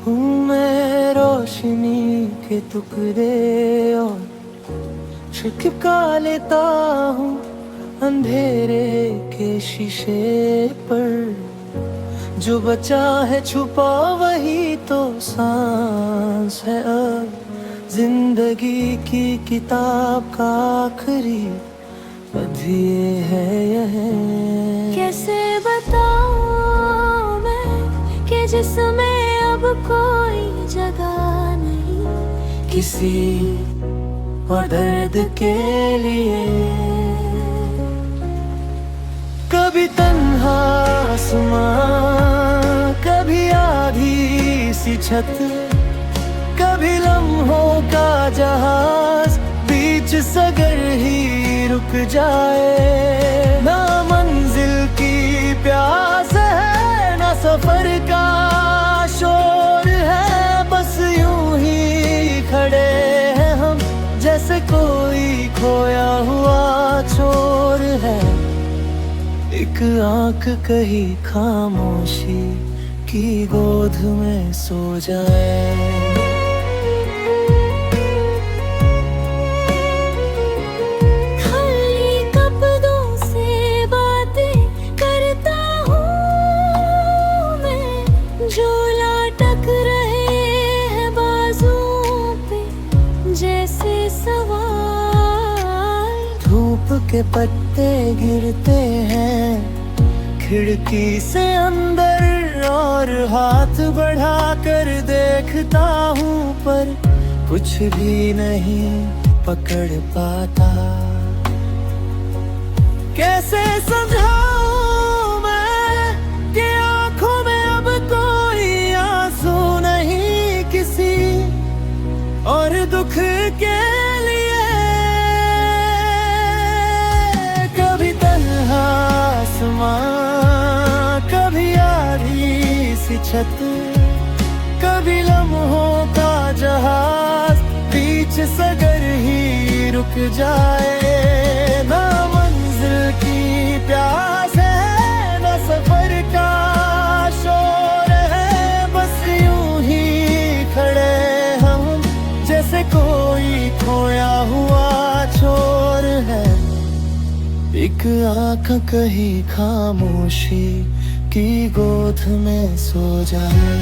हूँ मैं रोशनी के टुकड़े और छिपका लेता हूँ अंधेरे के शीशे पर। जो बचा है छुपा वही तो सांस है अब जिंदगी की किताब का आखिरी अध्याय है यह। कैसे बताऊं मैं कि जिसमें अब कोई जगह नहीं किसी और दर्द के लिए। कभी तन्हा आसमां, कभी आधी सी छत, कभी लम्हों का जहाज बीच सगर ही रुक जाए। ना मंजिल की प्यास है ना सफर का शोर है, बस यूं ही खड़े हैं हम जैसे कोई खोया हुआ चोर है। एक आंख कहीं खामोशी की गोद में सो जाए। के पत्ते गिरते हैं खिड़की से अंदर और हाथ बढ़ा कर देखता हूँ पर कुछ भी नहीं पकड़ पाता। कैसे समझाऊं मैं कि आंखों में अब कोई आंसू नहीं किसी और दुख के लिए। कभी आधी सी छत, कभी लम्हों का जहाज बीच सगर ही रुक जाए। ना मंजिल की प्यास है ना सफर का शोर है, बस यूं ही खड़े हम जैसे कोई खोया हुआ चोर है। एक आँख कहीं खामोशी की गोद में सो जाए।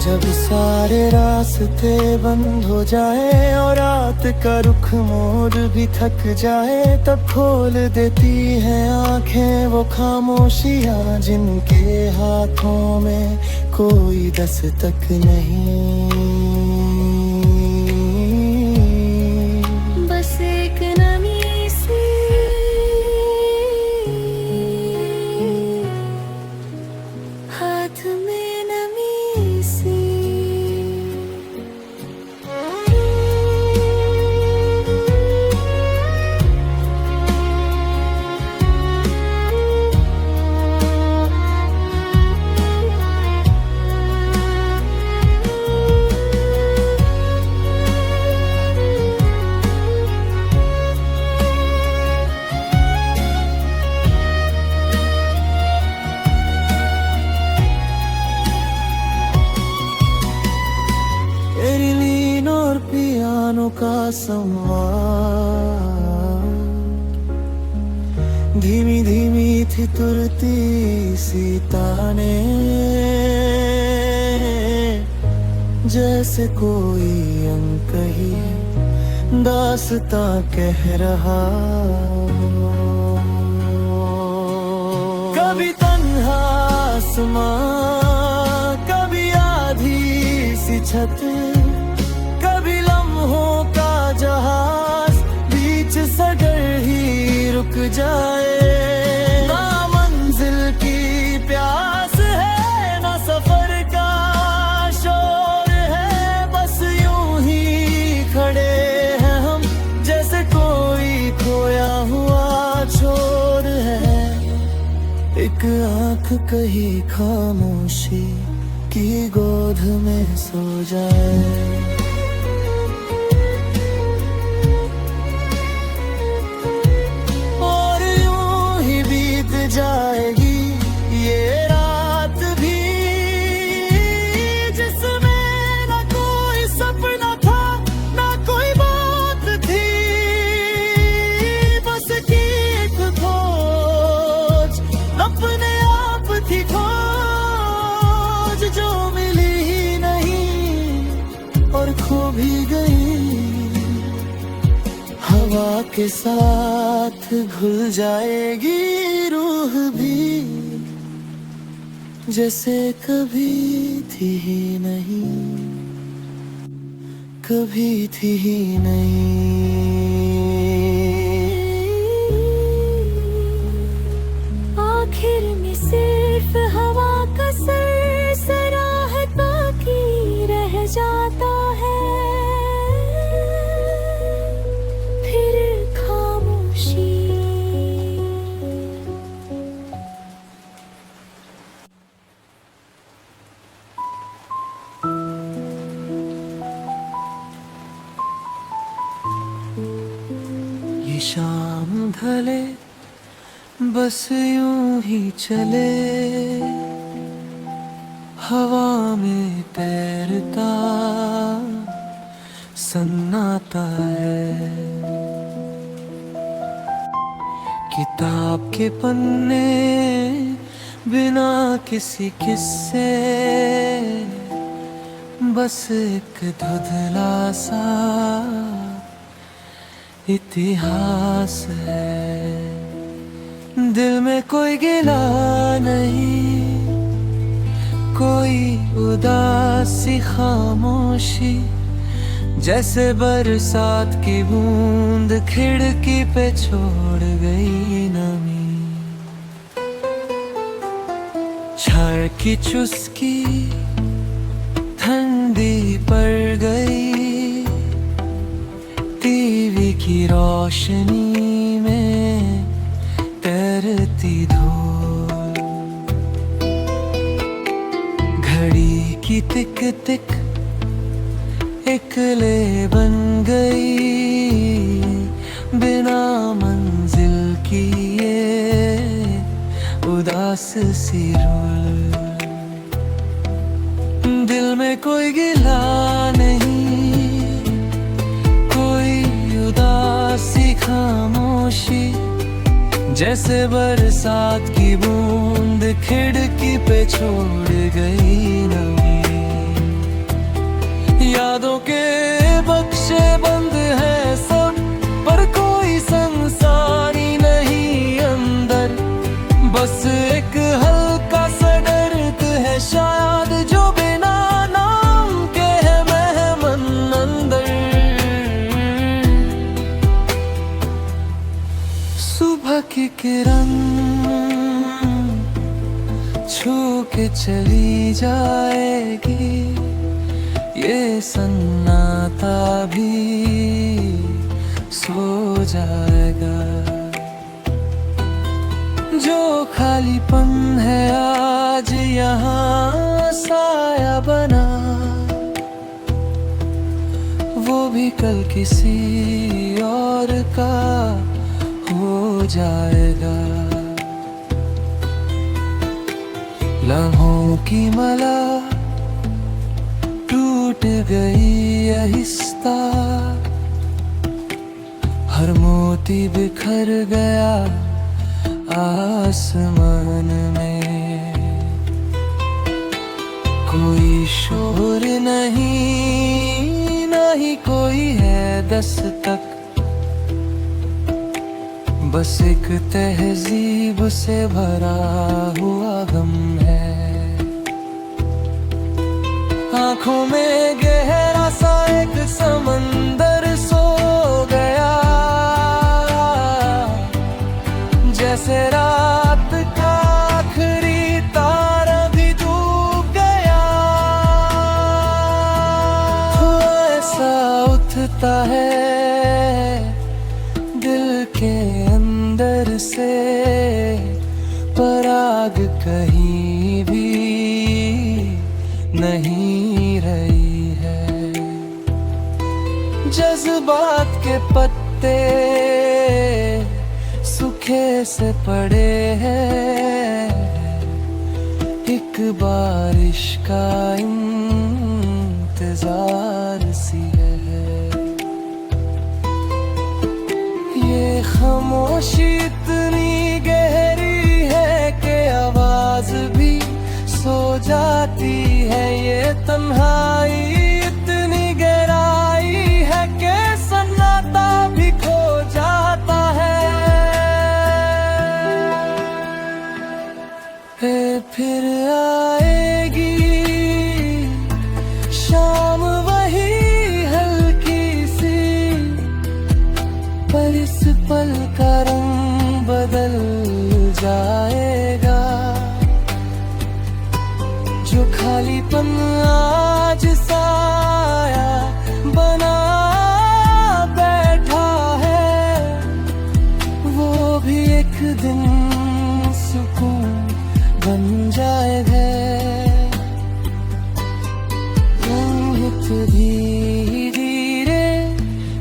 जब सारे रास्ते बंद हो जाए और रात का रुख मोड़ भी थक जाए, तब खोल देती है आंखें वो खामोशियाँ जिनके हाथों में कोई दस्तक नहीं। का संवाद धीमी धीमी थी तुरती सी ताने, जैसे कोई अनकही दास्तां कह रहा। कभी तन्हा आसमां, कभी आधी सी छत, कभी लम्हों का जहाज बीच सगर ही रुक जाए। ना मंजिल की प्यास है ना सफर का शोर है, बस यूं ही खड़े हैं हम जैसे कोई खोया हुआ चोर है। एक आँख कहीं खामोशी की गोद में सो जाए। और यूं ही के साथ घुल जाएगी रूह भी, जैसे कभी थी ही नहीं, कभी थी ही नहीं। आखिर में सिर्फ हवा का सरसराहट बाकी रह जाता है, फिर खामोशी। ये शाम ढले बस यूं ही चले, हवा में तैरता सन्नाटा है। किताब के पन्ने बिना किसी किस्से, बस एक धुंधला सा इतिहास है। दिल में कोई गिला नहीं, कोई उदासी खामोशी, जैसे बरसात की बूंद खिड़की पे छोड़ गई नमी। छाया की चुस्की ठंडी पड़ गई, टीवी की रोशनी में तैरती धूल। घड़ी की तिक तिक एकले बन गई, बिना मंजिल की ये उदास सी रूल। दिल में कोई गिला नहीं, कोई उदासी खामोशी, जैसे बरसात की बूंद खिड़की पे छोड़ गई नमी। यादों के बक्से बंद हैं सब, पर कोई संसारी नहीं अंदर। बस एक हल्का सा दर्द है शायद, जो बिना नाम के है मेहमान अंदर। सुबह की किरण छू के चली जाएगी, ये सन्नाटा भी सो जाएगा। जो खालीपन है आज यहाँ साया बना, वो भी कल किसी और का हो जाएगा। लम्हों की मला टूट गई आहिस्ता, हर मोती बिखर गया आसमान में। कोई शोर नहीं, ना ही कोई है दस्तक, बस एक तहजीब से भरा हुआ गम है। आँखों में गहरा सा एक समंदर सो गया, जैसे रात का आखिरी तारा भी डूब गया। तो ऐसा उठता है दिल के अंदर से, पर आग कहीं भी नहीं रही है। जज्बात के पत्ते सूखे से पड़े हैं, एक बारिश का इंतजार सी है। ये खामोशी इतनी गहरी है कि आवाज भी सो जाती है। ये तन्हाई इतनी गहराई है कि सन्नाटा भी खो जाता फिर आएगी शाम वही हल्की सी, पर इस पल का रंग बदल जाएगा। जो खालीपन आज साया बना बैठा है, वो भी एक दिन सुकून बन जाएगा। मोहित धीरे धीरे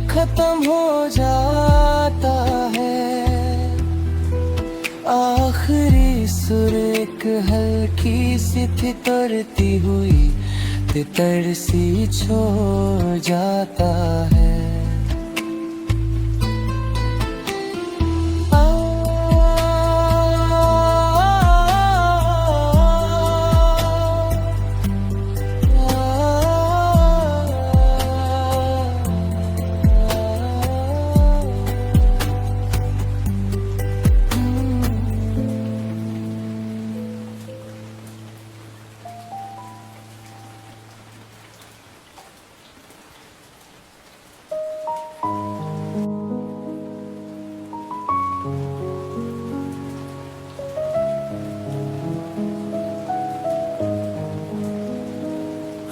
खत्म हो जाता है, आखिरी सुर एक हल्की सी तितरती हुई तितर सी छोड़ जाता है।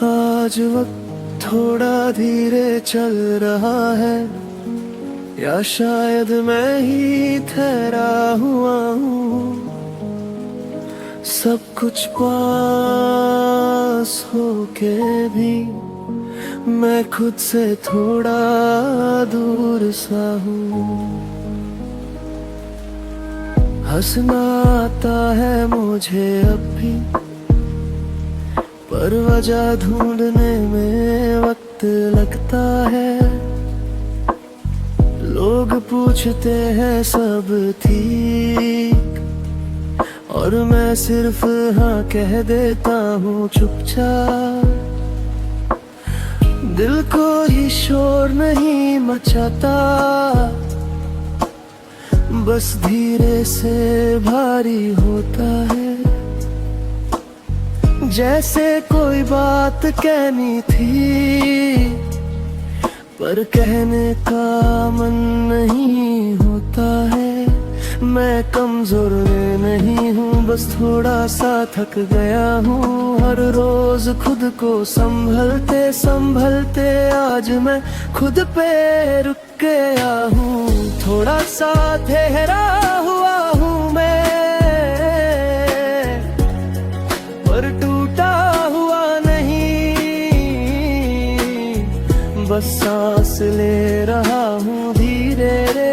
आज वक्त थोड़ा धीरे चल रहा है, या शायद मैं ही ठहरा हुआ हूँ। सब कुछ पास होके भी मैं खुद से थोड़ा दूर सा हूँ। हंसना आता है मुझे अब भी, पर वजह ढूंढने में वक्त लगता है। लोग पूछते हैं सब ठीक, और मैं सिर्फ हाँ कह देता हूँ चुपचाप। दिल को ही शोर नहीं मचाता, बस धीरे से भारी होता है। जैसे कोई बात कहनी थी, पर कहने का मन नहीं होता है। मैं कमजोर नहीं हूँ, बस थोड़ा सा थक गया हूँ। हर रोज खुद को संभलते संभलते आज मैं खुद पे रुक गया हूँ। थोड़ा सा ठहरा हुआ हूँ मैं, पर टूटा हुआ नहीं। बस सांस ले रहा हूँ धीरे रे,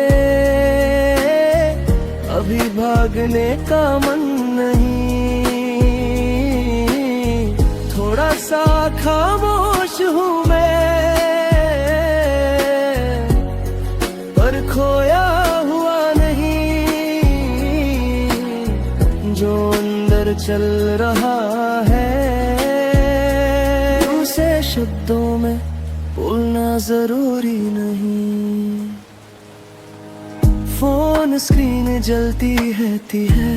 अभी भागने का मन नहीं। थोड़ा सा खामोश हूँ मैं, पर खोया हुआ नहीं। जो अंदर चल रहा है उसे शब्दों में बोलना जरूरी नहीं। फोन स्क्रीन जलती रहती है,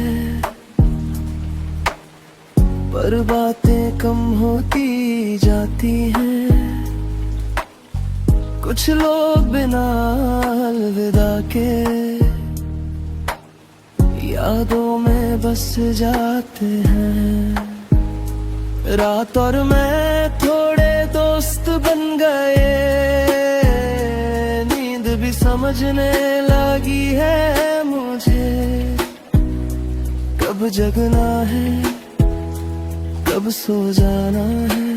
पर बातें कम होती जाती हैं। कुछ लोग बिना अलविदा के यादों में बस जाते हैं। रात और मैं थोड़े दोस्त बन गए, नींद भी समझने लगी है मुझे। कब जगना है कब सो जाना है,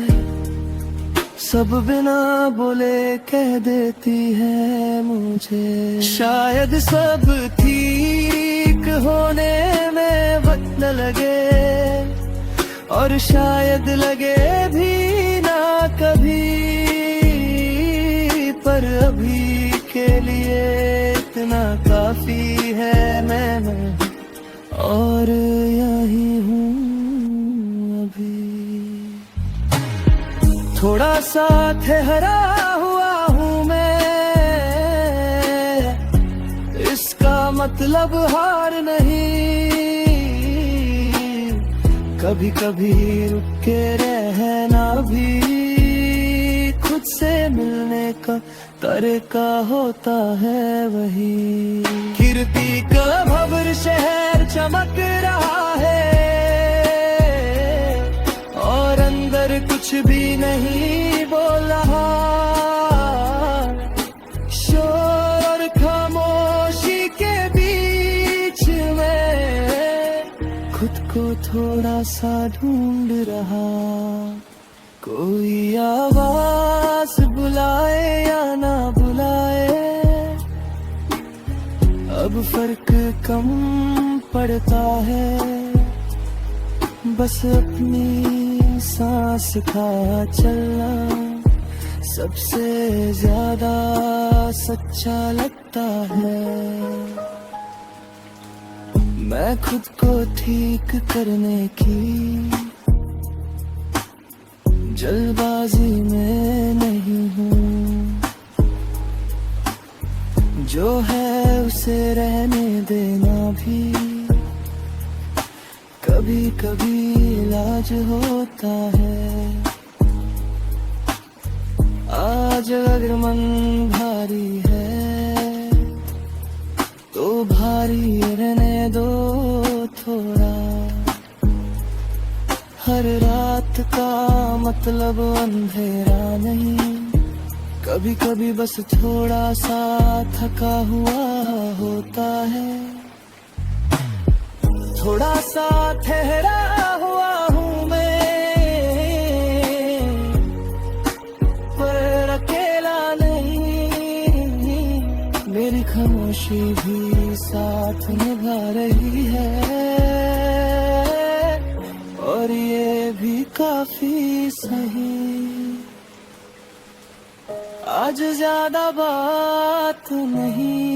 सब बिना बोले कह देती है मुझे। शायद सब ठीक होने में वक्त न लगे, और शायद लगे भी ना कभी। पर अभी के लिए इतना काफी है, मैं और यही हूँ अभी। थोड़ा सा ठहरा हुआ हूँ मैं, इसका मतलब हार नहीं। कभी कभी रुक के रहना भी खुद से मिलने का तरीका होता है वही। कीर्ति का भव्य शहर चमक रहा है और अंदर कुछ भी नहीं बोल रहा। शोर और खामोशी के बीच में खुद को थोड़ा सा ढूंढ रहा। कोई आवाज बुलाए या ना बुलाए, अब फर्क कम पड़ता है। बस अपनी सांस का चलना सबसे ज्यादा सच्चा लगता है। मैं खुद को ठीक करने की जल्दबाजी में नहीं हूँ, जो है उसे रहने देना भी कभी कभी इलाज होता है। आज अगर मन भारी है तो भारी रहने दो थोड़ा। हर रात का मतलब अंधेरा नहीं, कभी कभी बस थोड़ा सा थका हुआ होता है। थोड़ा सा ठहरा हुआ हूँ मैं, पर अकेला नहीं। मेरी खामोशी भी साथ निभा रही है और ये भी काफी सही। आज ज्यादा बात नहीं,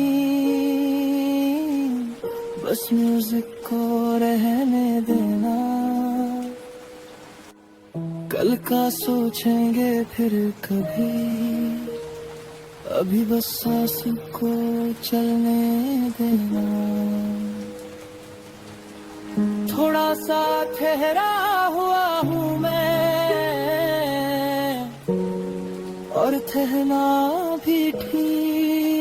बस म्यूजिक को रहने देना। कल का सोचेंगे फिर कभी, अभी बस सांस को चलने देना। थोड़ा सा ठहरा हुआ हूँ मैं और ठहरना भी ठीक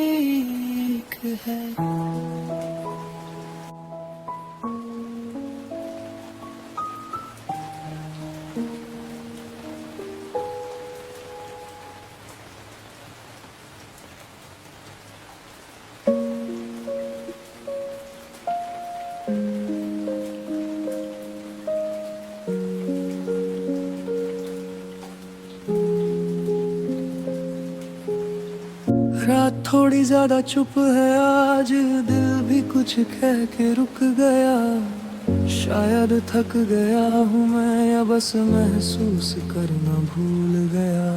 है। रात थोड़ी ज्यादा चुप है आज, दिल भी कुछ कह के रुक गया। शायद थक गया हूँ मैं या बस महसूस करना भूल गया।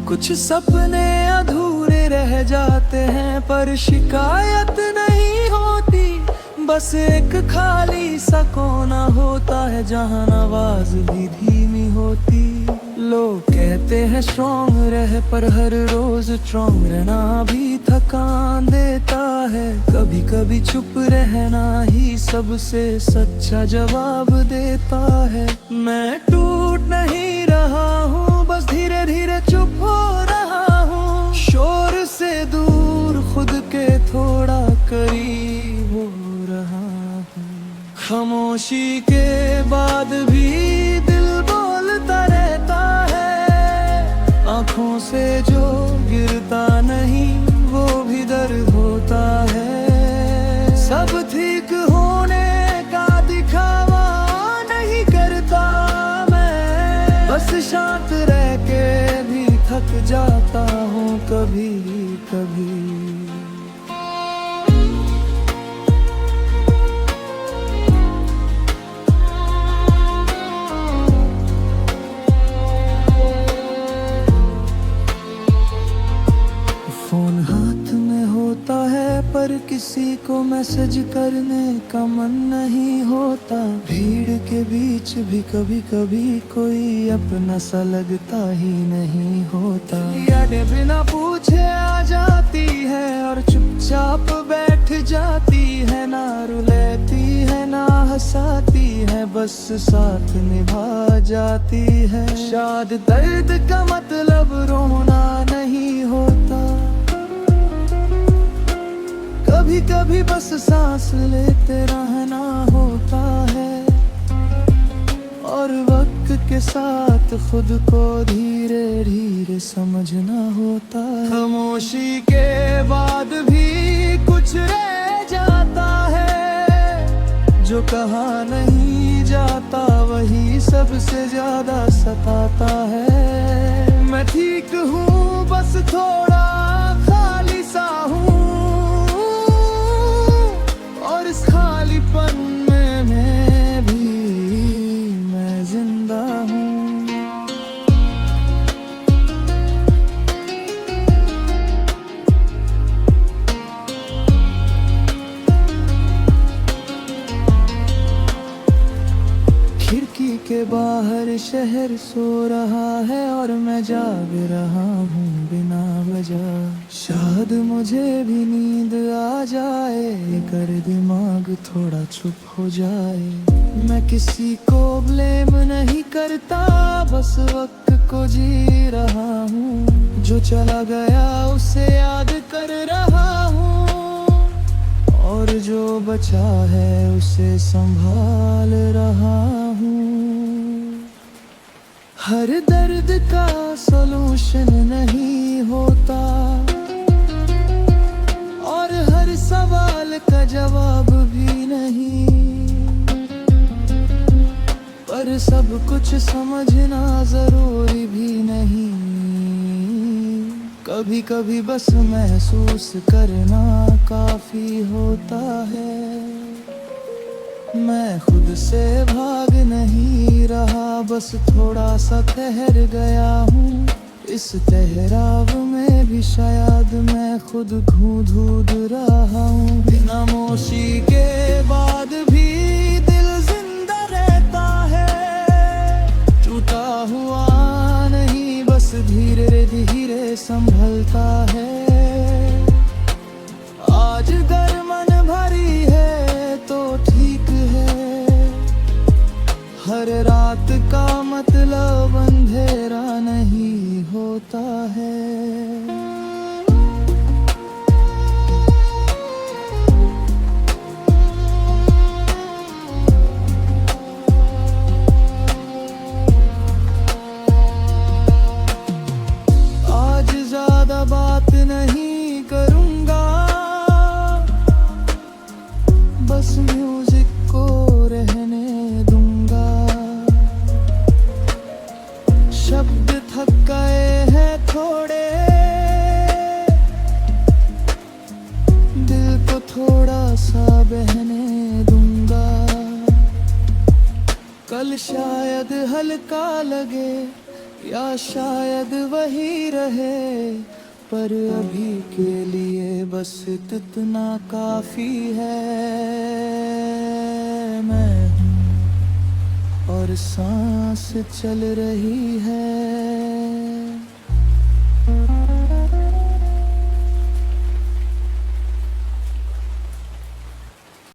कुछ सपने अधूरे रह जाते हैं पर शिकायत नहीं होती। बस एक खाली सा कोना होता है जहाँ आवाज भी धीमी होती। लोग कहते हैं स्ट्रॉन्ग रहे पर हर रोज स्ट्रॉन्ग रहना भी थकान देता है। कभी कभी चुप रहना ही सबसे सच्चा जवाब देता है। मैं टूट नहीं रहा हूँ, बस धीरे धीरे चुप हो रहा हूँ। शोर से दूर खुद के थोड़ा करीब हो रहा हूँ। खामोशी के बाद भी दिल बोलता रहता है। आँखों से जो गिरता नहीं वो भी दर्द होता है। सब ठीक होने का दिखावा नहीं करता मैं, बस शांत रह के भी थक जाता हूँ कभी कभी। फोन हाथ में होता है पर किसी किसी को मैसेज करने का मन नहीं होता, भीड़ के बीच भी कभी कभी कोई अपना सा लगता ही नहीं होता। यादें बिना पूछे आ जाती है और चुपचाप बैठ जाती है, ना रुलाती है ना हंसाती है, बस साथ निभा जाती है। शायद दर्द का मतलब रोना नहीं होता, कभी कभी बस सांस लेते रहना होता है, और वक्त के साथ खुद को धीरे धीरे समझना होता है। खामोशी के बाद भी कुछ रह जाता है, जो कहा नहीं जाता वही सबसे ज्यादा सताता है। मैं ठीक हूँ, बस थोड़ा खाली सा हूँ, और इस खालीपन में मैं जिंदा हूँ। खिड़की के बाहर शहर सो रहा है और मैं जाग रहा हूँ बिना वजह। शायद मुझे भी नींद आ जाए, कर दिमाग थोड़ा चुप हो जाए। मैं किसी को ब्लेम नहीं करता, बस वक्त को जी रहा हूँ। जो चला गया उसे याद कर रहा हूँ, और जो बचा है उसे संभाल रहा हूँ। हर दर्द का सॉल्यूशन नहीं होता, और हर सवाल का जवाब भी नहीं, पर सब कुछ समझना जरूरी भी नहीं। कभी कभी बस महसूस करना काफी होता है। मैं खुद से भाग नहीं रहा, बस थोड़ा सा ठहर गया हूँ। इस ठहराव में भी शायद मैं खुद धूंध रहा हूँ। बिना खामोशी के बाद भी दिल जिंदा रहता है, टूटा हुआ नहीं, बस धीरे धीरे संभलता है। आज अगर मन भरी है तो ठीक है, हर रात का मतलब अंधेरा नहीं होता है। आज ज्यादा बात नहीं करूंगा, बस म्यूजिक को रहने दूंगा। शब्द थक गए हैं थोड़े, दिल को थोड़ा सा बहने दूंगा। कल शायद हल्का लगे या शायद वही रहे, पर अभी के लिए बस इतना काफी है। मैं हूँ और सांस चल रही है।